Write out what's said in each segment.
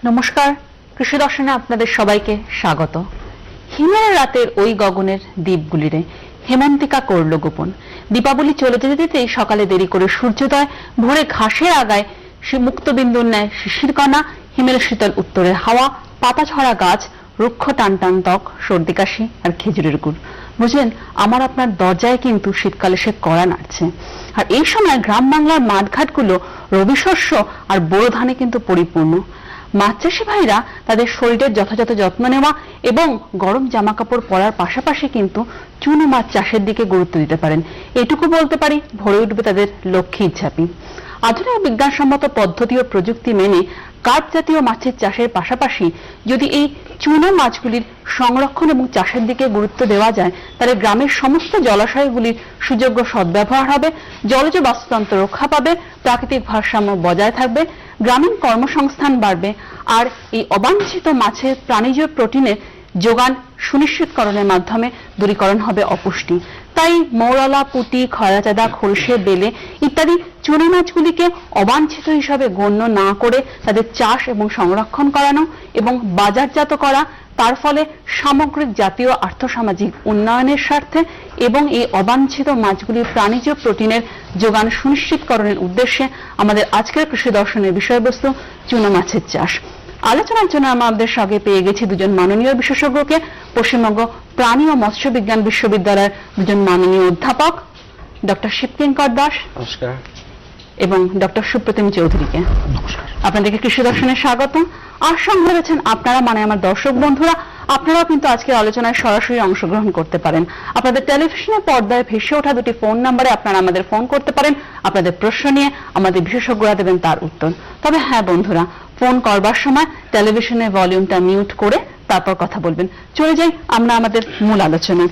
নমস্কার, কৃষি দর্শনে আপনাদের সবাইকে স্বাগত। হিমের রাতের ওই গগনের দ্বীপগুলিরে হেমন্তিকা করল গোপন। দীপাবলি চলে যেতে যেতেই সকালে দেরি করে সূর্যোদয়, ভোরে ঘাসের আগায় সে মুক্তবিন্দুর ন্যায় শিশির কণা, হিমেল শীতল উত্তরের হাওয়া, পাতা ছড়া গাছ, রুক্ষ টান টান ত্বক, সর্দি কাশি আর খেজুরের গুড়। বুঝলেন, আমার আপনার দরজায় কিন্তু শীতকালে সে কড়া নাড়ছে। আর এই সময় গ্রাম বাংলার মাঠঘাটগুলো রবি শস্য আর বোরো ধানে কিন্তু পরিপূর্ণ। মাছ চাষী ভাইরা তাদের শরীরের যথাযথ যত্ন নেওয়া এবং গরম জামা কাপড় পরার পাশাপাশি কিন্তু চুনো মাছ চাষের দিকে গুরুত্ব দিতে পারেন। এটুকু বলতে পারি, ভরে উঠবে তাদের লক্ষ্মীর ঝাঁপি। আধুনিক বিজ্ঞানসম্মত পদ্ধতি ও প্রযুক্তি মেনে কার্প জাতীয় মাছের চাষের পাশাপাশি যদি এই চুনো মাছগুলির সংরক্ষণ এবং চাষের দিকে গুরুত্ব দেওয়া যায়, তাহলে গ্রামের সমস্ত জলাশয়গুলির সুযোগ্য সদ্ব্যবহার হবে, জলজ বাস্তুতন্ত্র রক্ষা পাবে, প্রাকৃতিক ভারসাম্য বজায় থাকবে, গ্রামীণ কর্মসংস্থান বাড়বে, আর এই অবাঞ্ছিত মাছের প্রাণীজ প্রোটিনের যোগান সুনিশ্চিতকরণের মাধ্যমে দূরীকরণ হবে অপুষ্টি। তাই মৌরলা, পুঁটি, খয়রাচাঁদা, খলসে, বেলে ইত্যাদি চুনো মাছগুলিকে অবাঞ্ছিত হিসাবে গণ্য না করে তাদের চাষ এবং সংরক্ষণ করানো এবং বাজারজাত করা, তার ফলে সামগ্রিক জাতীয় আর্থসামাজিক উন্নয়নের স্বার্থে এবং এই অবাঞ্ছিত মাছগুলির প্রাণীজ প্রোটিনের যোগান সুনিশ্চিতকরণের উদ্দেশ্যে আমাদের আজকের কৃষি দর্শনের বিষয়বস্তু চুনো মাছের চাষ। আলোচনার জন্য আমাদের সঙ্গে পেয়ে গেছি দুজন মাননীয় বিশেষজ্ঞকে, পশ্চিমবঙ্গ প্রাণী ও মৎস্য বিজ্ঞান বিশ্ববিদ্যালয়ের দুজন মাননীয় অধ্যাপক, ডক্টর শিবকিঙ্কর দাস নমস্কার এবং ডক্টর সুপ্রতিম চৌধুরীকে। নমস্কার। আপনাদেরকে কৃষি দর্শনে স্বাগত। আর সঙ্গে রয়েছেন আপনারা, মানে আমার দর্শক বন্ধুরা। আপনারাও কিন্তু আজকের আলোচনায় সরাসরি অংশগ্রহণ করতে পারেন। আপনাদের টেলিভিশনের পর্দায় ভেসে ওঠা দুটি ফোন নাম্বারে আপনারা আমাদের ফোন করতে পারেন। আপনাদের প্রশ্ন নিয়ে আমাদের বিশেষজ্ঞরা দেবেন তার উত্তর। তবে হ্যাঁ বন্ধুরা, ফোন করবার সময় টেলিভিশনের ভলিউমটা মিউট করে তারপর কথা বলবেন। চলে যাই আমরা আমাদের মূল আলোচনায়।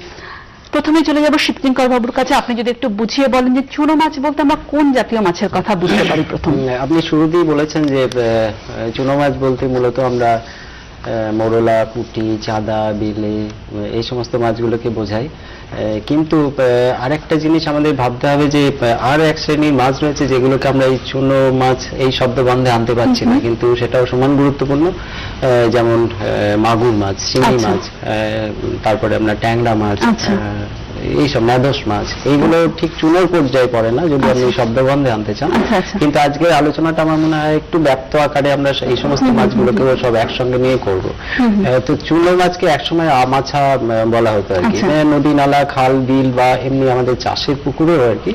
প্রথমে চলে যাব শিবকিঙ্কর বাবুর কাছে। আপনি যদি একটু বুঝিয়ে বলেন যে চুনো মাছ বলতে আমরা কোন জাতীয় মাছের কথা বুঝতে পারি প্রথম? আপনি শুরুতেই বলেছেন যে চুনো মাছ বলতে মূলত আমরা মৌরলা, পুঁটি, চাঁদা, বেলে এই সমস্ত মাছগুলোকে বোঝাই। কিন্তু আরেকটা জিনিস আমাদের ভাবতে হবে যে আর এক শ্রেণীর মাছ রয়েছে যেগুলোকে আমরা এই চুনো মাছ এই শব্দবন্ধে আনতে পারছি না, কিন্তু সেটাও সমান গুরুত্বপূর্ণ। যেমন মাগুর মাছ, চিংড়ি মাছ, তারপরে আমরা ট্যাংরা মাছ, এইসব ম্যাদস মাছ, এইগুলো ঠিক চুনোর পর্যায়ে পড়ে না যদি আপনি শব্দবন্ধে আনতে চান। কিন্তু আজকের আলোচনাটা আমার মনে হয় একটু ব্যপ্ত আকারে আমরা এই সমস্ত মাছগুলোকে সব একসঙ্গে নিয়ে করব। তো চুনো মাছকে একসময় আমাছা বলা হতো আর কি, নদী নালা, খাল, বিল বা এমনি আমাদের চাষের পুকুরেও আর কি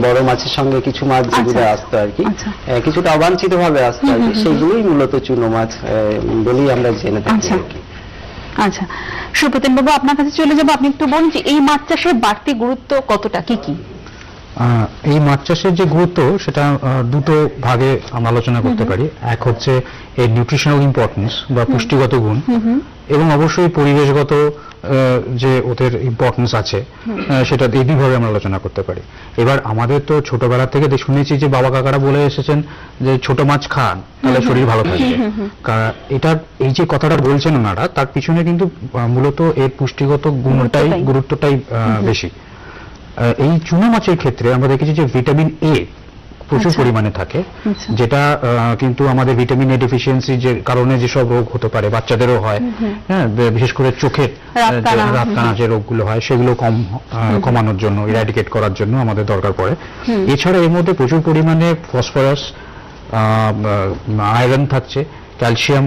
বড় মাছের সঙ্গে কিছু মাছ যেগুলো আসতো আর কি, কিছুটা অবাঞ্ছিত ভাবে আসতো আর কি, সেগুলোই মূলত চুনো মাছ বলেই আমরা জেনে থাকি আর কি। আচ্ছা, সুপ্রতিম বাবু আপনার কাছে চলে যাবো। আপনি একটু বলুন যে এই মাছ চাষের বাড়তি গুরুত্ব কতটা, কি কি? এই মাছ চাষের যে গুরুত্ব সেটা দুটো ভাগে আমরা আলোচনা করতে পারি। এক হচ্ছে এর নিউট্রিশনাল ইম্পর্টেন্স বা পুষ্টিগত গুণ, এবং অবশ্যই পরিবেশগত যে ওদের ইম্পর্টেন্স আছে সেটা এই দুইভাবে আমরা আলোচনা করতে পারি। এবার আমাদের তো ছোটবেলা থেকে শুনেছি যে বাবা কাকারা বলে এসেছেন যে ছোট মাছ খান তাহলে শরীর ভালো থাকবে। এটা এই যে কথাটা বলছেন ওনারা, তার পিছনে কিন্তু মূলত এর পুষ্টিগত গুরুত্বটাই বেশি। এই চুনো মাছের ক্ষেত্রে আমরা দেখেছি যে ভিটামিন এ প্রচুর পরিমাণে থাকে, যেটা কিন্তু আমাদের ভিটামিন এ ডেফিসিয়েন্সি যে কারণে যেসব রোগ হতে পারে, বাচ্চাদেরও হয়, হ্যাঁ, বিশেষ করে চোখের রাতকানা যে রোগগুলো হয় সেগুলো কমানোর জন্য, ইরাডিকেট করার জন্য আমাদের দরকার পড়ে। এছাড়া এর মধ্যে প্রচুর পরিমাণে ফসফরাস, আয়রন থাকছে, ক্যালসিয়াম,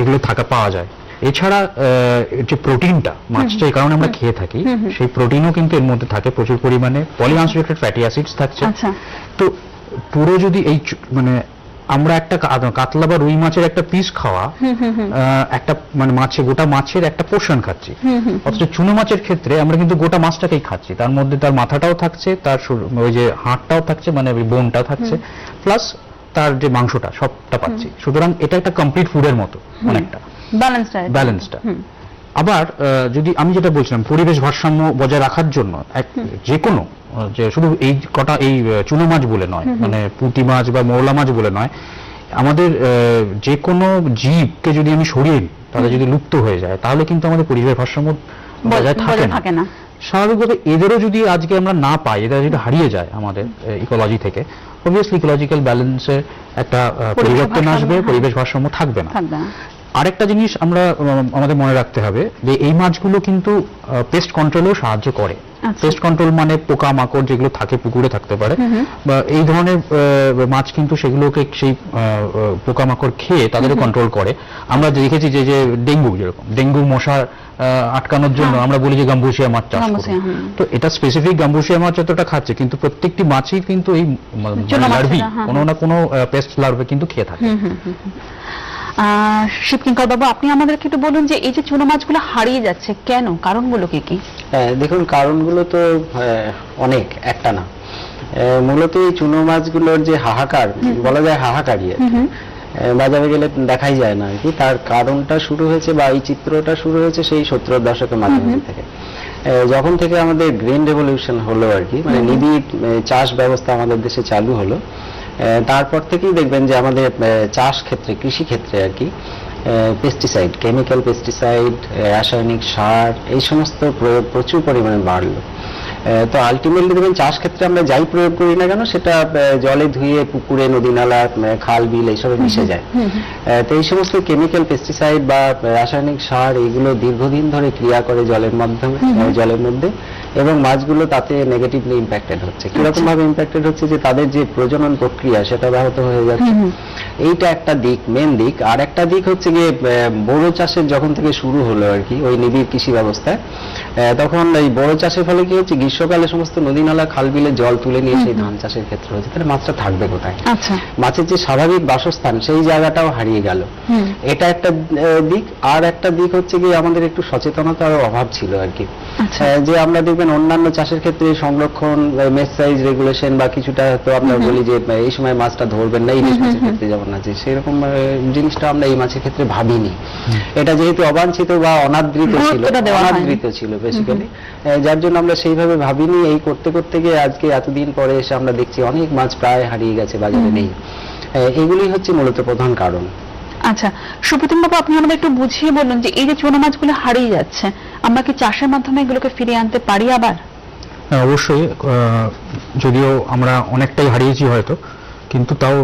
এগুলো পাওয়া যায়। এছাড়া যে প্রোটিনটা মাছটা এই কারণে আমরা খেয়ে থাকি, সেই প্রোটিনও কিন্তু এর মধ্যে থাকে প্রচুর পরিমাণে, পলিআনস্যাচুরেটেড ফ্যাটি অ্যাসিডস থাকছে। তো পুরো যদি এই মানে আমরা একটা কাতলা বা রুই মাছের একটা পিস খাওয়া, একটা মানে গোটা মাছের একটা পোর্শন খাচ্ছি, অথচ চুনো মাছের ক্ষেত্রে আমরা কিন্তু গোটা মাছটাকেই খাচ্ছি, তার মধ্যে তার মাথাটাও থাকছে, তার ওই যে হাড়টাও থাকছে, মানে বোনটাও থাকছে, প্লাস তার যে মাংসটা সবটা পাচ্ছি। সুতরাং এটা একটা কমপ্লিট ফুডের মতো, অনেকটা ব্যালেন্সটা। আবার যদি আমি যেটা বলছিলাম, পরিবেশ ভারসাম্য বজায় রাখার জন্য যে কোনো, যে শুধু এই কটা এই চুনো মাছ বলে নয়, মানে পুঁটি মাছ বা মৌরলা মাছ বলে নয়, আমাদের যে কোনো জীবকে যদি আমি সরিয়ে তাহলে যদি লুপ্ত হয়ে যায় তাহলে কিন্তু আমাদের পরিবেশ ভারসাম্য বজায় থাকে না। স্বাভাবিকভাবে এদেরও যদি আজকে আমরা না পাই, এরা যদি হারিয়ে যায় আমাদের ইকোলজি থেকে, অবভিয়াসলি ইকোলজিক্যাল ব্যালেন্সে একটা পরিবর্তন আসবে, ভারসাম্য, পরিবেশ ভারসাম্য থাকবে না। থাকবে না। আরেকটা জিনিস আমরা আমাদের মনে রাখতে হবে যে এই মাছগুলো কিন্তু পেস্ট কন্ট্রোলেও সাহায্য করে। আচ্ছা। পেস্ট কন্ট্রোল মানে পোকামাকড় যেগুলো থাকে পুকুরে থাকতে পারে বা এই ধরনের মাছ কিন্তু সেগুলোকে সেই পোকামাকড় খেয়ে তাদেরও কন্ট্রোল করে। আমরা দেখেছি যে যে ডেঙ্গু, যেরকম ডেঙ্গু মশা আটকানোর জন্য আমরা বলি যে গাম্বুসিয়া মাছ চাষ করুন। তো এটা স্পেসিফিক গাম্বুসিয়া মাছ যতটা খাচ্ছে, কিন্তু প্রত্যেকটি মাছই কিন্তু এই লার্ভি কোনো না কোনো পেস্ট লার্ভে কিন্তু খেয়ে থাকে। শিবকিঙ্কর বাবু, আপনি আমাদেরকে একটু বলুন যে এই যে চুনো মাছগুলো হারিয়ে যাচ্ছে কেন, কারণগুলো কি কি? দেখুন, কারণগুলো তো অনেক, একটা না। মূলত এই চুনো মাছগুলোর যে হাহাকার, বলা যায় হাহাকারই আর কি। বাজারে গেলে দেখাই যায় না আর কি। তার কারণটা শুরু হয়েছে বা এই চিত্রটা শুরু হয়েছে সেই 70-এর দশকের মাঝামাঝি থেকে, যখন থেকে আমাদের গ্রিন রেভলিউশন হলো আর কি, মানে নিবিড় চাষ ব্যবস্থা আমাদের দেশে চালু হলো। তারপর থেকেই দেখবেন যে আমাদের চাষ ক্ষেত্রে, কৃষি ক্ষেত্রে আর কি, পেস্টিসাইড, কেমিক্যাল পেস্টিসাইড, রাসায়নিক সার, এই সমস্ত প্রয়োগ প্রচুর পরিমাণে বাড়লো। তো আলটিমেটলি দেখবেন চাষ ক্ষেত্রে আমরা যাই প্রয়োগ করি না কেন, সেটা জলে ধুয়ে পুকুরে, নদী নালা, খাল বিল এইসবে মিশে যায়। তো এই সমস্ত কেমিক্যাল পেস্টিসাইড বা রাসায়নিক সার এইগুলো দীর্ঘদিন ধরে ক্রিয়া করে জলের মাধ্যমে, জলের মধ্যে, এবং মাছগুলো তাতে নেগেটিভলি ইম্প্যাক্টেড হচ্ছে। কিরকম ভাবে ইম্প্যাক্টেড হচ্ছে, যে তাদের যে প্রজনন প্রক্রিয়া সেটা ব্যাহত হয়ে যাচ্ছে। এইটা একটা দিক, মেন দিক। আর একটা দিক হচ্ছে গিয়ে বোরো চাষের যখন থেকে শুরু হলো আর কি, ওই নিবিড় কৃষি ব্যবস্থায়, তখন এই বোরো চাষের ফলে কি হচ্ছে, গ্রীষ্মকালে সমস্ত নদী নালা খাল বিলে জল তুলে নিয়ে সেই ধান চাষের ক্ষেত্রে হচ্ছে। তাহলে মাছটা থাকবে কোথায়? আচ্ছা। মাছের যে স্বাভাবিক বাসস্থান সেই জায়গাটাও হারিয়ে গেল। এটা একটা দিক। আর একটা দিক হচ্ছে গিয়ে আমাদের একটু সচেতনতার অভাব ছিল আর কি। যে আমরা দেখবেন অন্যান্য চাষের ক্ষেত্রে সংরক্ষণ, মেস সাইজ রেগুলেশন বা কিছুটা, তো আমরা বলি যে এই সময় মাছটা ধরবেন না, ইলিশ মাছের ক্ষেত্রে যেমন আছে, সেরকম জিনিসটা আমরা এই মাছের ক্ষেত্রে ভাবিনি। এটা যেহেতু অবাঞ্ছিত বা অনাদৃত ছিল বেসিক্যালি, যার জন্য আমরা সেইভাবে ভাবিনি। এই করতে করতে গিয়ে আজকে এতদিন পরে এসে আমরা দেখছি অনেক মাছ প্রায় হারিয়ে গেছে, বাজারে নেই। এগুলি হচ্ছে মূলত প্রধান কারণ। আচ্ছা, সুপ্রতিম বাবু, আপনি আমাদের একটু বুঝিয়ে বলুন যে এই যে চুনো মাছগুলো হারিয়ে যাচ্ছে, আমরা কি চাষের মাধ্যমে এগুলোকে ফিরিয়ে আনতে পারি আবার? হ্যাঁ, অবশ্যই। যদিও আমরা অনেকটাই হারিয়েছি হয়তো, কিন্তু তাও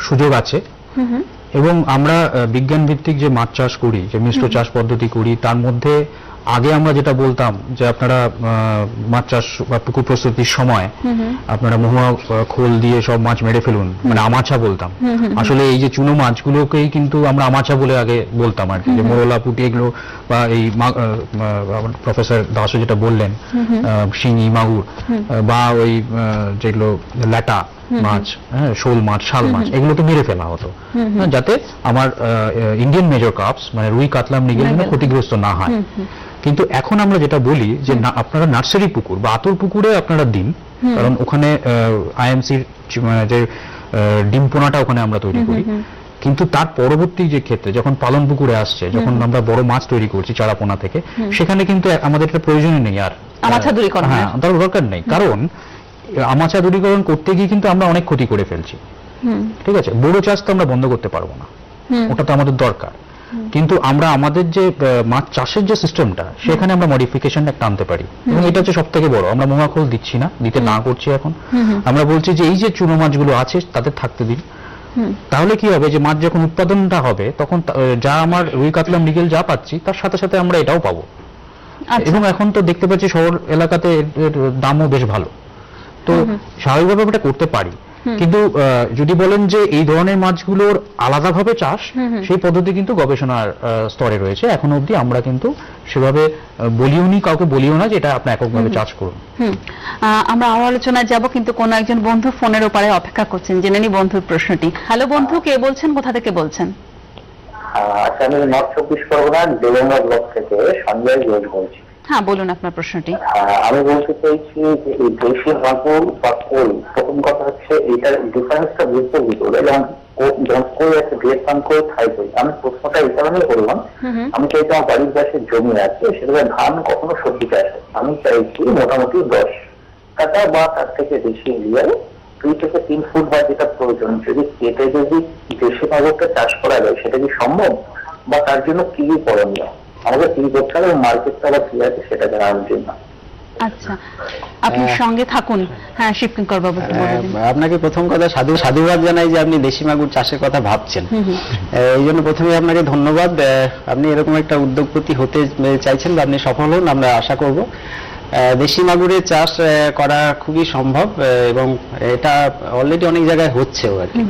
সুযোগ আছে। এবং আমরা বিজ্ঞান ভিত্তিক যে মাছ চাষ করি, যে মিশ্র চাষ পদ্ধতি করি, তার মধ্যে আগে আমরা যেটা বলতাম যে আপনারা মাছ চাষ বা পুকুর প্রস্তুতির সময় আপনারা মহুয়া খোল দিয়ে সব মাছ মেরে ফেলুন, মানে আমাছা বলতাম। আসলে এই যে চুনো মাছগুলোকেই কিন্তু আমরা আমাছা বলে আগে বলতাম আর কি, যে মোরলা, পুঁটি এগুলো, বা এই প্রফেসর দাসও যেটা বললেন, শিঙি, মাগুর, বা ওই যেগুলো ল্যাটা মাছ, হ্যাঁ, শোল মাছ, শাল মাছ, এগুলোকে মেরে ফেলা হতো যাতে আমার ইন্ডিয়ান মেজর কার্পস মানে রুই, কাতলা, মৃগেল যেন ক্ষতিগ্রস্ত না হয়। কিন্তু এখন আমরা যেটা বলি যে আপনারা নার্সারি পুকুর বা আতর পুকুরে আপনারা দিন, কারণ ওখানে আইএমসির যে ডিম পোনাটা ওখানে আমরা তৈরি করি। কিন্তু তার পরবর্তী যে ক্ষেত্রে যখন পালন পুকুরে আসছে, যখন আমরা বড় মাছ তৈরি করছি চারা পোনা থেকে, সেখানে কিন্তু আমাদের এটা প্রয়োজনই নেই আর আমাছা দূরীকরণ, হ্যাঁ, তার দরকার নেই। কারণ আমাছা দূরীকরণ করতে গিয়ে কিন্তু আমরা অনেক ক্ষতি করে ফেলছি। ঠিক আছে, বড় চাষ তো আমরা বন্ধ করতে পারবো না, ওটা তো আমাদের দরকার। কিন্তু আমরা আমাদের যে মাছ চাষের যে সিস্টেমটা, সেখানে আমরা মডিফিকেশন একটা আনতে পারি। এবং এটা হচ্ছে সব থেকে বড়, আমরা মহুয়া খোল দিচ্ছি না, দিতে না করছি এখন। আমরা বলছি যে এই যে চুনো মাছগুলো আছে তাদের থাকতে দিন। তাহলে কি হবে, যে মাছ যখন উৎপাদনটা হবে, তখন যা আমার রুই, কাতলা, মৃগেল যা পাচ্ছি, তার সাথে সাথে আমরা এটাও পাবো। এবং এখন তো দেখতে পাচ্ছি শহর এলাকাতে এর দামও বেশ ভালো। তো স্বাভাবিকভাবে আমরা করতে পারি। কিন্তু যদি বলেন যে এই ধরনের মাছগুলোর আলাদাভাবে চাষ, সেই পদ্ধতি কিন্তু গবেষণার স্তরে রয়েছে। এখনো অবধি আমরা কিন্তু সেভাবে বলিওনি, কাউকে বলিও না যে এটা আপনি এককভাবে চাষ করুন। আমরা আরো আলোচনায় যাব, কিন্তু কোন একজন বন্ধু ফোনের ওপারে অপেক্ষা করছেন, জেনে নি বন্ধুর প্রশ্নটি। হ্যালো বন্ধু, কে বলছেন, কোথা থেকে বলছেন? আচ্ছা, আমি নর্থ 24 পরগনার দেবঙ্গা ব্লক থেকে সঞ্জয় ঘোষ বলছি। হ্যাঁ, বলুন আপনার প্রশ্নটি। আমি বলতে চাইছি যে এই দেশি মাগুর বা কই, প্রথম কথা হচ্ছে এটার ডিফারেন্সটা বুঝতে ভিতরে, যেমন কই আছে ভিয়েতনাম কই, থাই কই। আমি প্রশ্নটা এই কারণে করলাম, আমি চাইছি আমার বাড়ির পাশে জমি আছে, সেটা ধান কখনো সবজি চাষ, আমি চাইছি মোটামুটি 10 কাঠা বা তার থেকে বেশি এরিয়ায় 2 থেকে 3 ফুট বা যেটা প্রয়োজন, যদি কেটে যদি দেশি মাগুরটা চাষ করা যায়, সেটা কি সম্ভব? বা তার জন্য কি কি করণীয়, আমাদের কি করতে হবে, মার্কেটটা বা কি আছে সেটা জানানোর জন্য। আচ্ছা, আপনি সঙ্গে থাকুন। হ্যাঁ, শিবকিঙ্কর বাবু বলে দিন। আপনাকে প্রথম কথা সাধুবাদ জানাই যে আপনি দেশি মাগুর চাষের কথা ভাবছেন। এই জন্য প্রথমে আপনাকে ধন্যবাদ। আপনি এরকম একটা উদ্যোগপতি হতে চাইছেন বা আপনি সফল হন, আমরা আশা করব। দেশি মাগুরের চাষ করা খুবই সম্ভব এবং এটা অলরেডি অনেক জায়গায় হচ্ছেও আর কি।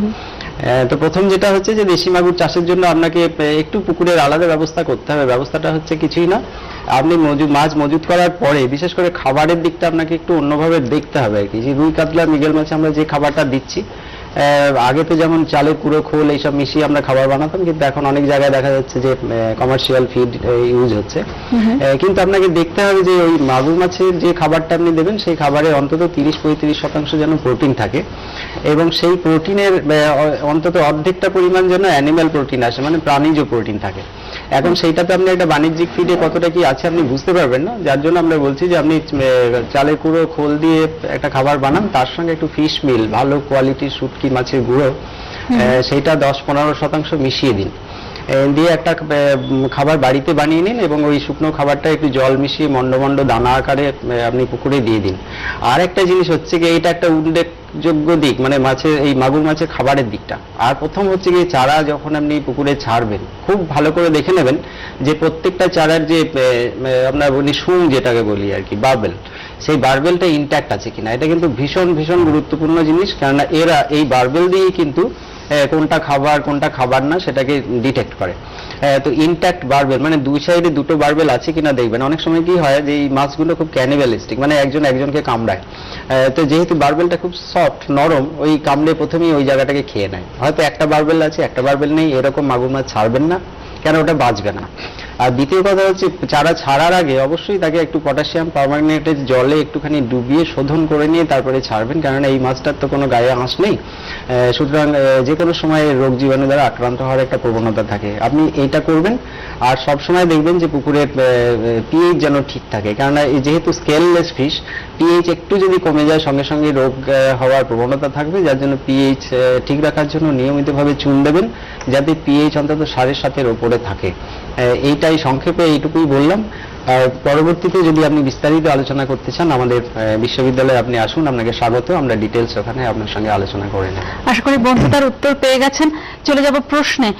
তো প্রথম যেটা হচ্ছে যে দেশি মাগুর চাষের জন্য আপনাকে একটু পুকুরের আলাদা ব্যবস্থা করতে হবে। ব্যবস্থাটা হচ্ছে কিছুই না, আপনি মাছ মজুত করার পরে বিশেষ করে খাবারের দিকটা আপনাকে একটু অন্যভাবে দেখতে হবে আর কি। যে রুই কাতলা মৃগেল মাছে আমরা যে খাবারটা দিচ্ছি, আগে তো যেমন চালের কুড়ো খোল এইসব মিশিয়ে আমরা খাবার বানাতাম, কিন্তু এখন অনেক জায়গায় দেখা যাচ্ছে যে কমার্শিয়াল ফিড ইউজ হচ্ছে। কিন্তু আপনাকে দেখতে হবে যে ওই মাগুর মাছের যে খাবারটা আপনি দেবেন সেই খাবারে অন্তত 30-35% যেন প্রোটিন থাকে এবং সেই প্রোটিনের অন্তত অর্ধেকটা পরিমাণ যেন অ্যানিম্যাল প্রোটিন আসে, মানে প্রাণীজ প্রোটিন থাকে। এখন সেইটাতে আপনি একটা বাণিজ্যিক ফিডে কতটা কি আছে আপনি বুঝতে পারবেন না, যার জন্য আমরা বলছি যে আপনি চালের কুড়ো খোল দিয়ে একটা খাবার বানান, তার সঙ্গে একটু ফিশ মিল, ভালো কোয়ালিটির শুটকি মাছের গুঁড়ো, সেইটা 10-15% মিশিয়ে দিন। দিয়ে একটা খাবার বাড়িতে বানিয়ে নিন এবং ওই শুকনো খাবারটা একটু জল মিশিয়ে মন্ড দানা আকারে আপনি পুকুরে দিয়ে দিন। আর একটা জিনিস হচ্ছে কি, এটা একটা উল্লেখযোগ্য দিক, মানে মাছের এই মাগুর মাছের খাবারের দিকটা। আর প্রথম হচ্ছে কি, চারা যখন আপনি পুকুরে ছাড়বেন খুব ভালো করে দেখে নেবেন যে প্রত্যেকটা চারার যে আপনার বলি শুং যেটাকে বলি আর কি, বার্বেল, সেই বার্বেলটা ইনট্যাক্ট আছে কিনা। এটা কিন্তু ভীষণ ভীষণ গুরুত্বপূর্ণ জিনিস, কেননা এরা এই বার্বেল দিয়েই কিন্তু কোনটা খাবার কোনটা খাবার না সেটাকে ডিটেক্ট করে। তো ইনট্যাক্ট বার্বেল মানে দুই সাইডে দুটো বার্বেল আছে কিনা দেখবেন। অনেক সময় কি হয় যে এই মাছগুলো খুব ক্যানিবালিস্টিক, মানে একজন একজনকে কামড়ায়। তো যেহেতু বার্বেলটা খুব সফট নরম, ওই কামড়ে প্রথমেই ওই জায়গাটাকে খেয়ে নেয়। হয়তো একটা বার্বেল আছে একটা বার্বেল নেই, এরকম মাগুর মাছ ছাড়বেন না, কেন ওটা বাঁচবে না। আর দ্বিতীয় কথা হচ্ছে, চারা ছাড়ার আগে অবশ্যই তাকে একটু পটাশিয়াম পারম্যাঙ্গানেটের জলে একটুখানি ডুবিয়ে শোধন করে নিয়ে তারপরে ছাড়বেন, কারণ এই মাছটার তো কোনো গায়ে আঁশ নেই। সুতরাং যে কোনো সময় রোগ জীবাণু দ্বারা আক্রান্ত হওয়ার একটা প্রবণতা থাকে। আপনি এইটা করবেন। আর সব সময় দেখবেন যে পুকুরের পিএইচ যেন ঠিক থাকে, কারণ যেহেতু স্কেললেস ফিশ, পিএইচ একটু যদি কমে যায় সঙ্গে সঙ্গে রোগ হওয়ার প্রবণতা থাকবে। যার জন্য পিএইচ ঠিক রাখার জন্য নিয়মিতভাবে চুন দেবেন, যাতে পিএইচ অন্তত 7.5-এর ওপরে থাকে। এইটাই সংক্ষেপে এইটুকুই বললাম। আর পরবর্তীতে যদি আপনি বিস্তারিত আলোচনা করতে চান, আমাদের বিশ্ববিদ্যালয়ে আপনি আসুন, আপনাকে স্বাগত। আমরা ডিটেলস ওখানে আপনার সঙ্গে আলোচনা করে নেব। আশা করি বন্ধু তার উত্তর পেয়ে গেছেন। চলে যাব প্রশ্নে।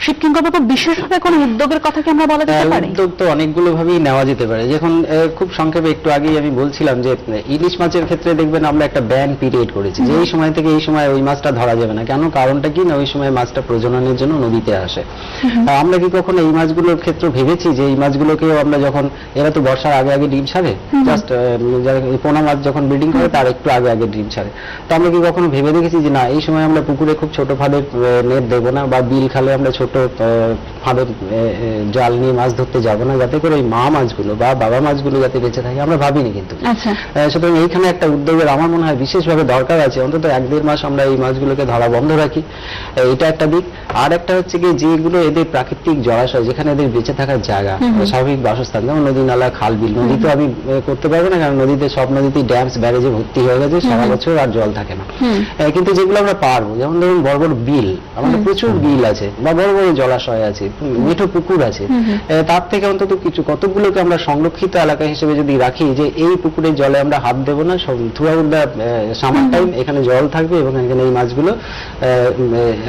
শিবকিঙ্কর বাবু, বিশেষভাবে কোনো উদ্যোগের কথা কি আমরা বলা যেতে পারি? উদ্যোগ তো অনেকগুলো ভাবেই নেওয়া যেতে পারে। যখন খুব সংক্ষেপে একটু আগেই আমি বলছিলাম যে ইলিশ মাছের ক্ষেত্রে দেখবেন আমরা একটা ব্যান পিরিয়ড করেছি, যে এই সময় থেকে এই সময় ওই মাছটা ধরা যাবে না। কেন? কারণটা কি না, ওই সময় মাছটা প্রজননের জন্য নদীতে আসে। আমরা কি কখনো এই মাছগুলোর ক্ষেত্রে ভেবেছি যে এই মাছগুলোকেও আমরা যখন, এরা তো বর্ষার আগে আগে ডিম ছাড়ে, জাস্ট পোনা মাছ যখন ব্রিডিং করে তার একটু আগে আগে ডিম ছাড়ে, তো আমরা কি কখনো ভেবে দেখেছি যে না এই সময় আমরা পুকুরে খুব ছোট ফাঁদের নেট দেবো না, বা বিল খালে আমরা ছোট ফাঁদের জাল নিয়ে মাছ ধরতে যাবো না, যাতে করে ওই মা মাছগুলো বা বাবা মাছগুলো যাতে বেঁচে থাকে? আমরা ভাবিনি কিন্তু। সুতরাং এইখানে একটা উদ্যোগের আমার মনে হয় বিশেষভাবে দরকার আছে। অন্তত 1-1.5 মাস আমরা এই মাছগুলোকে ধরা বন্ধ রাখি, এটা একটা দিক। আর একটা হচ্ছে কি, যেগুলো এদের প্রাকৃতিক জলাশয়, যেখানে এদের বেঁচে থাকার জায়গা, স্বাভাবিক বাসস্থান, যেমন নদী নালা খাল বিল। নদী তো আমি করতে পারবো না, কারণ নদীতে সব নদীতেই ড্যামস ব্যারেজে ভর্তি হয়ে গেছে, সারা বছর আর জল থাকে না। কিন্তু যেগুলো আমরা পারবো, যেমন ধরুন বড় বড় বিল, আমাদের প্রচুর বিল আছে, বা বড় বড় জলাশয় আছে, মিঠো পুকুর আছে, তার থেকে অন্তত কিছু কতগুলোকে আমরা সংরক্ষিত এলাকা হিসেবে যদি রাখি, যে এই পুকুরের জলে আমরা হাত দেবো না, through out the summer time এখানে জল থাকবে এবং এখানে এই মাছগুলো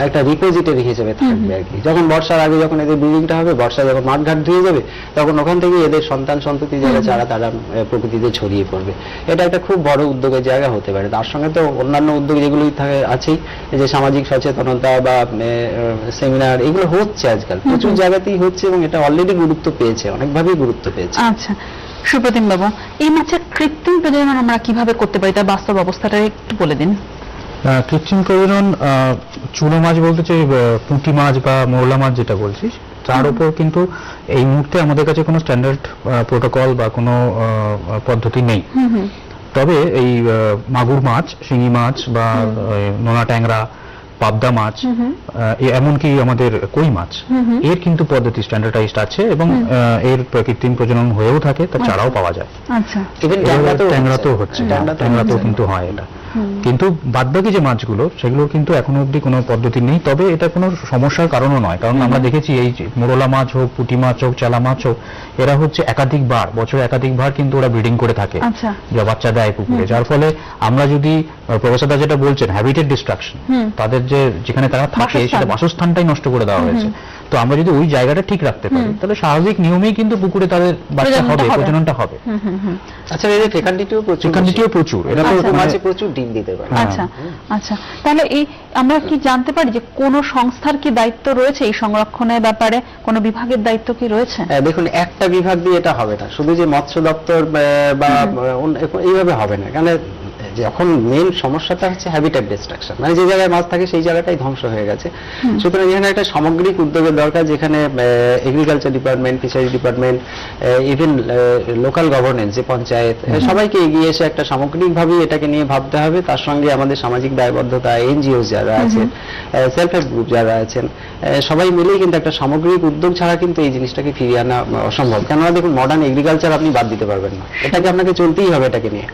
একটা রিপোজিটরি হিসেবে থাকবে আর কি। যখন বর্ষার আগে যখন এদের ব্রিডিংটা হবে, বর্ষা যখন মাঠঘাট ধুয়ে যাবে, তখন ওখান থেকে এদের সন্তান সন্ততি যারা যারা তারা প্রকৃতিতে ছড়িয়ে পড়বে। এটা একটা খুব বড় উদ্যোগের জায়গা হতে পারে। তার সঙ্গে তো অন্যান্য উদ্যোগ যেগুলো আছেই, যে সামাজিক সচেতনতা বা সেমিনার, এগুলো হচ্ছে আজকাল প্রচুর জায়গাতেই হচ্ছে এবং এটা অলরেডি গুরুত্ব পেয়েছে, অনেকভাবেই গুরুত্ব পেয়েছে। আচ্ছা সুপ্রতিম বাবু, এই মাছের কৃত্রিম প্রজনন আমরা কিভাবে করতে পারি, তার বাস্তব অবস্থাটা একটু বলে দিন। কৃত্রিম প্রজনন, চুনো মাছ বলতে চাই, পুঁটি মাছ বা মোরলা মাছ যেটা বলছিস, তার উপর কিন্তু এই মুহূর্তে আমাদের কাছে কোনো স্ট্যান্ডার্ড প্রোটোকল বা কোনো পদ্ধতি নেই। তবে এই মাগুর মাছ, শিঙি মাছ বা নোনা ট্যাংরা, পাবদা মাছ, এমনকি আমাদের কই মাছ, এর কিন্তু পদ্ধতি স্ট্যান্ডার্ডাইজড আছে এবং এর কৃত্রিম প্রজনন হয়েও থাকে, তার চারাও পাওয়া যায়। আচ্ছা, ট্যাংরাতেও হচ্ছে, ট্যাংরাতেও কিন্তু হয় এটা। কিন্তু বাদবাকি যে মাছগুলো সেগুলো কিন্তু এখনো অবধি কোনো পদ্ধতি নেই। তবে এটা কোনো সমস্যার কারণও নয়, কারণ আমরা দেখেছি এই যে মোরলা মাছ হোক, পুঁটি মাছ হোক, চেলা মাছ হোক, এরা হচ্ছে বছরে একাধিকবার কিন্তু ওরা ব্রিডিং করে থাকে, আচ্ছা। যা বাচ্চা দেয় পুকুরে। যার ফলে আমরা যদি প্রফেসর দা যেটা বলছেন হ্যাবিটেট ডিস্ট্রাকশন, তাদের যেখানে তারা থাকে বাসস্থান। সেটা বাসস্থানটাই নষ্ট করে দেওয়া হয়েছে। তো আমরা যদি ওই জায়গাটা ঠিক রাখতে পারি তাহলে স্বাভাবিক নিয়মেই কিন্তু পুকুরে তাদের বাচ্চা হবে, প্রজননটা হবে। আচ্ছা, এদের ফেকান্ডিটিও প্রচুর, ফেকান্ডিটিও প্রচুর, এরা তো আচ্ছা। মাছে প্রচুর ডিম দিতে পারে। আচ্ছা আচ্ছা, তাহলে এই আমরা কি জানতে পারি যে কোন সংস্থার কি দায়িত্ব রয়েছে এই সংরক্ষণের ব্যাপারে, কোন বিভাগের দায়িত্ব কি রয়েছে? দেখুন, একটা বিভাগ দিয়ে এটা হবে না, শুধু যে মৎস্য দপ্তর বা এইভাবে হবে না। কারণ যখন মেন সমস্যাটা হচ্ছে হ্যাবিটেট ডিস্ট্রাকশন, মানে যে জায়গায় মাছ থাকে সেই জায়গাটাই ধ্বংস হয়ে গেছে। সুতরাং এখানে একটা সামগ্রিক উদ্যোগের দরকার, যেখানে agriculture department, fishery department, even local governance, যে পঞ্চায়েত, সবাইকে এগিয়ে এসে একটা সামগ্রিকভাবে এটাকে নিয়ে ভাবতে হবে। তার সঙ্গে আমাদের সামাজিক দায়বদ্ধতা, এনজিও যারা আছে, সেলফ হেল্প গ্রুপ যারা আছেন, সবাই মিলেই কিন্তু একটা সামগ্রিক উদ্যোগ ছাড়া কিন্তু এই জিনিসটাকে ফিরিয়ে আনা অসম্ভব। কেননা দেখুন, মডার্ন এগ্রিকালচার আপনি বাদ দিতে পারবেন না, এটাকে আপনাকে চলতেই হবে এটাকে নিয়ে।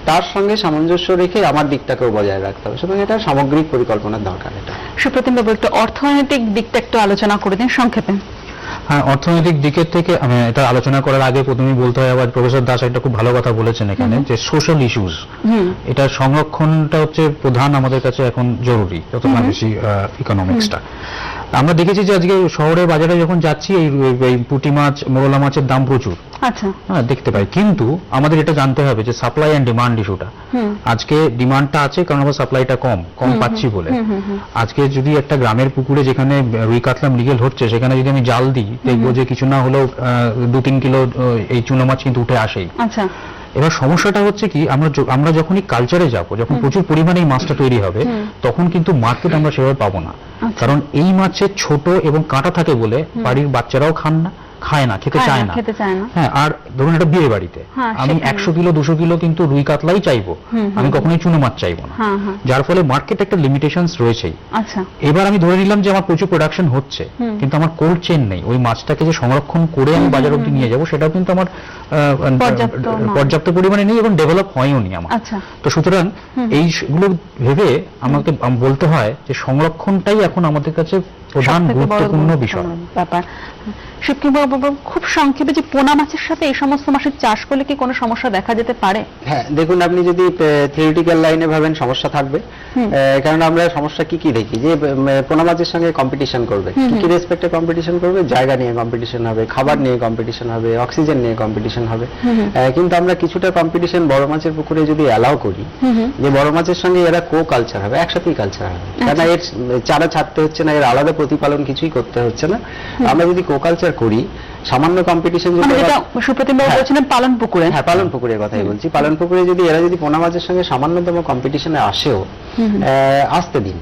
তার সঙ্গে সামঞ্জস্য রেখে আমার দিকটাকেও বজায় রাখতে হবে। সুতরাং এটা সামগ্রিক পরিকল্পনার দরকার। এটা সুপ্রতিম বাবু, একটু অর্থনৈতিক দিকটা একটু আলোচনা করে দিন সংক্ষেপে। হ্যাঁ, অর্থনৈতিক দিকের থেকে আমি এটা আলোচনা করার আগে প্রথমেই বলতে হয়, আবার প্রফেসর দাস একটা খুব ভালো কথা বলেছেন এখানে, যে সোশ্যাল ইস্যুস, এটা সংরক্ষণটা হচ্ছে প্রধান আমাদের কাছে এখন জরুরি, যত না বেশি ইকোনমিক্সটা। আমরা দেখেছি যে আজকে শহরে বাজারে যখন যাচ্ছি এই পুঁটি মাছ, মোরলা মাছের দাম প্রচুর, আচ্ছা, হ্যাঁ দেখতে পাই। কিন্তু আমাদের এটা জানতে হবে যে সাপ্লাই অ্যান্ড ডিমান্ড ইস্যুটা। আজকে ডিমান্ডটা আছে কারণ আমরা সাপ্লাইটা কম পাচ্ছি বলে। আজকে যদি একটা গ্রামের পুকুরে যেখানে রুই কাতলা মৃগেল হচ্ছে, সেখানে যদি আমি জাল দিই, দেখবো যে কিছু না হলেও 2-3 কিলো এই চুনো মাছ কিন্তু উঠে আসেই। আচ্ছা, এবার সমস্যাটা হচ্ছে কি, আমরা যখনই কালচারে যাব, যখন প্রচুর পরিমাণে এই মাছটা তৈরি হবে, তখন কিন্তু মার্কেট আমরা সেভাবে পাবো না। কারণ এই মাছের ছোট এবং কাঁটা থাকে বলে বাড়ির বাচ্চারাও খায় না, খেতে চায় না। হ্যাঁ, আর ধরুন একটা বিয়ে বাড়িতে আমি 100 কিলো 200 কিলো কিন্তু রুই কাতলাই চাইবো, আমি কখনোই চুনো মাছ চাইবো না। যার ফলে মার্কেট একটা লিমিটেশনস রয়েছেই। আচ্ছা, এবার আমি ধরে নিলাম যে আমার প্রচুর প্রোডাকশন হচ্ছে, কিন্তু আমার কোল্ড চেইন নেই, ওই মাছটাকে যে সংরক্ষণ করে আমি বাজার অব্দি নিয়ে যাবো সেটাও কিন্তু আমার পর্যাপ্ত পরিমাণে নেই এবং ডেভেলপ হয়ও নি আমার। আচ্ছা, তো সুতরাং এইগুলো ভেবে আমাকে বলতে হয় যে সংরক্ষণটাই এখন আমাদের কাছে প্রধান গুরুত্বপূর্ণ বিষয় ব্যাপার। শিবকিবাবু, খুব সংক্ষেপে, যে পোনা মাছের সাথে এই সমস্ত মাছের চাষ করলে কি কোনো সমস্যা দেখা যেতে পারে? হ্যাঁ, দেখুন, আপনি যদি থিওরিটিক্যাল লাইনে ভাবেন সমস্যা থাকবে। কারণ আমরা সমস্যা কি দেখি, যে পোনা মাছের সঙ্গে কম্পিটিশন করবে, কি রেসপেক্টে কম্পিটিশন করবে, জায়গা নিয়ে কম্পিটিশন হবে, খাবার নিয়ে কম্পিটিশন হবে, অক্সিজেন নিয়ে কম্পিটিশন হবে। কিন্তু আমরা কিছুটা কম্পিটিশন বড় মাছের পুকুরে যদি অ্যালাউ করি, যে বড় মাছের সঙ্গে এরা কো কালচার হবে, একসাথেই কালচার হবে, কেন এর চারা ছাড়তে হচ্ছে না, এর আলাদা প্রতিপালন কিছুই করতে হচ্ছে না। আমরা যদি কো কালচার করি, সামান্য কম্পিটিশন যদি সুপ্রতিম বাবু বলছিলেন পালন পুকুরে, হ্যাঁ পালন পুকুরের কথাই বলছি, পালন পুকুরে যদি এরা যদি পোনা মাছের সঙ্গে সামান্যতম কম্পিটিশনে আসেও, আসতে দিন,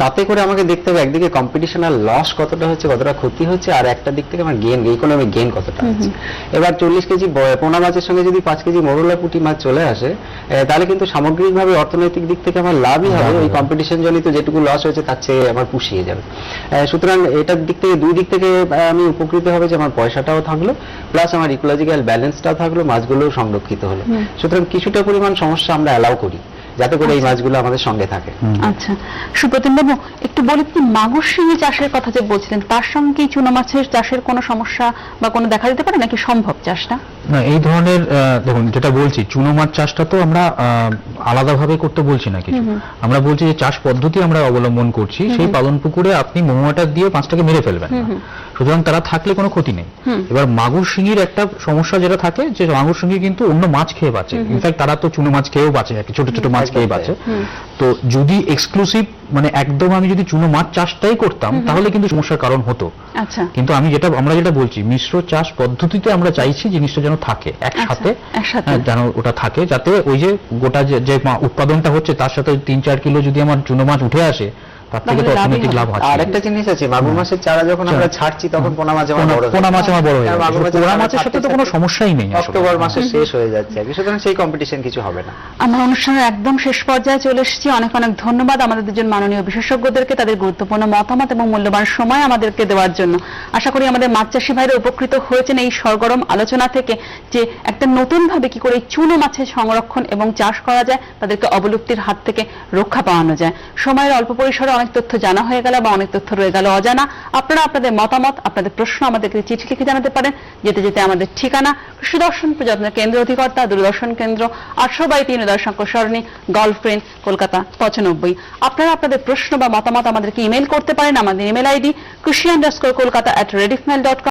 তাতে করে আমাকে দেখতে হবে একদিকে কম্পিটিশনাল লস কতটা হচ্ছে, কতটা ক্ষতি হচ্ছে, আর একটা দিক থেকে আমার ইকোনমিক গেইন কতটা হচ্ছে। এবার 40 কেজি পোনা মাছের সঙ্গে যদি 5 কেজি মোরলা পুঁটি মাছ চলে আসে, তাহলে কিন্তু সামগ্রিকভাবে অর্থনৈতিক দিক থেকে আমার লাভই হবে, ওই কম্পিটিশন জনিত যেটুকু লস হয়েছে তার চেয়ে আমার পুষিয়ে যাবে। সুতরাং এটার দিক থেকে, দুই দিক থেকে আমি উপকৃত হবে, যে আমার পয়সাটাও থাকলো, প্লাস আমার ইকোলজিক্যাল ব্যালেন্সটাও থাকলো, মাছগুলোও সংরক্ষিত হলো। সুতরাং কিছুটা পরিমাণ সমস্যা আমরা অ্যালাউ করি, যাতে করে এই মাছগুলো আমাদের সঙ্গে থাকে। আচ্ছা, সুপ্রতিম বাবু, একটু বলে কি মাগুর শিঙি চাষের কথা যে বলছিলেন, তার সঙ্গে চুনো মাছের চাষের কোনো সমস্যা বা কোনো দেখা দিতে পারে নাকি সম্ভব চাষটা? না, এই ধরনের দেখুন যেটা বলছি, চুনো মাছ চাষটা তো আমরা আলাদাভাবে করতে বলছি না কিছু, আমরা বলছি যে চাষ পদ্ধতি আমরা অবলম্বন করছি, সেই পালন পুকুরে আপনি মহুয়াটা দিয়ে মাছটাকে মেরে ফেলবেন না, সুতরাং তারা থাকলে কোনো ক্ষতি নেই। এবার মাগুর শিঙির একটা সমস্যা যেটা থাকে, যে মাগুর শিঙি কিন্তু অন্য মাছ খেয়ে বাঁচে, ইনফ্যাক্ট তারা তো চুনো মাছ খেয়েও বাঁচে, ছোট ছোট মাছ খেয়ে বাঁচে। তো যদি এক্সক্লুসিভ, মানে একদম আমি যদি চুনো মাছ চাষটাই করতাম, তাহলে কিন্তু সমস্যার কারণ হতো। আচ্ছা, কিন্তু আমরা যেটা বলছি, মিশ্র চাষ পদ্ধতিতে আমরা চাইছি জিনিসটা যেন থাকে একসাথে, যেন ওটা থাকে, যাতে ওই যে গোটা যে উৎপাদনটা হচ্ছে তার সাথে 3-4 কিলো যদি আমার চুনো মাছ উঠে আসে, তার থেকে তো তাহলে লাভই অর্থনৈতিক হবে। লাভ আছে। আর একটা জিনিস আছে, মাগুর মাছের চারা যখন আমরা ছাড়ছি তখন পোনা মাছ আমার বড় হয়ে পোনা মাছ আমার বড় হয়ে কারণ যাবে। মাগুর মাছের পোনা চারা মাছের সাথে তো ছাড়তে কোনো ছাড়তে সমস্যাই নেই আসলে। অক্টোবর মাসে শেষ হয়ে যাচ্ছে আর কি, সুতরাং সেই কম্পিটিশন কিছু হবে না। আমরা অনুষ্ঠানের একদম শেষ পর্যায়ে চলে এসেছি। অনেক অনেক ধন্যবাদ আমাদের দুজন মাননীয় বিশেষজ্ঞদেরকে তাদের গুরুত্বপূর্ণ মতামত এবং মূল্যবান সময় আমাদেরকে দেওয়ার জন্য। আশা করি আমাদের মাছ চাষী ভাইরা উপকৃত হয়েছেন এই সরগরম আলোচনা থেকে, যে একটা নতুন ভাবে কি করে এই চুনো মাছের সংরক্ষণ এবং চাষ করা যায়, তাদেরকে অবলুপ্তির হাত থেকে রক্ষা পাওয়ানো যায়। সময়ের অল্প পরিসরে অনেক তথ্য জানা হয়ে গেল বা অনেক তথ্য রয়ে গেল অজানা। আপনারা আপনাদের মতামত, আপনাদের প্রশ্ন আমাদেরকে চিঠি লিখে জানাতে পারেন। যেতে যেতে আমাদের ঠিকানা কৃষি দর্শন প্রযত্ন কেন্দ্র, অধিকর্তা দূরদর্শন কেন্দ্র, 8/3 উদয়শঙ্কর সরণি, গলফ্রেন্ড, কলকাতা 95। আপনারা আপনাদের প্রশ্ন বা মতামত আমাদেরকে ইমেল করতে পারেন। আমাদের ইমেল আইডি krushi_kolkata@rediffmail.com।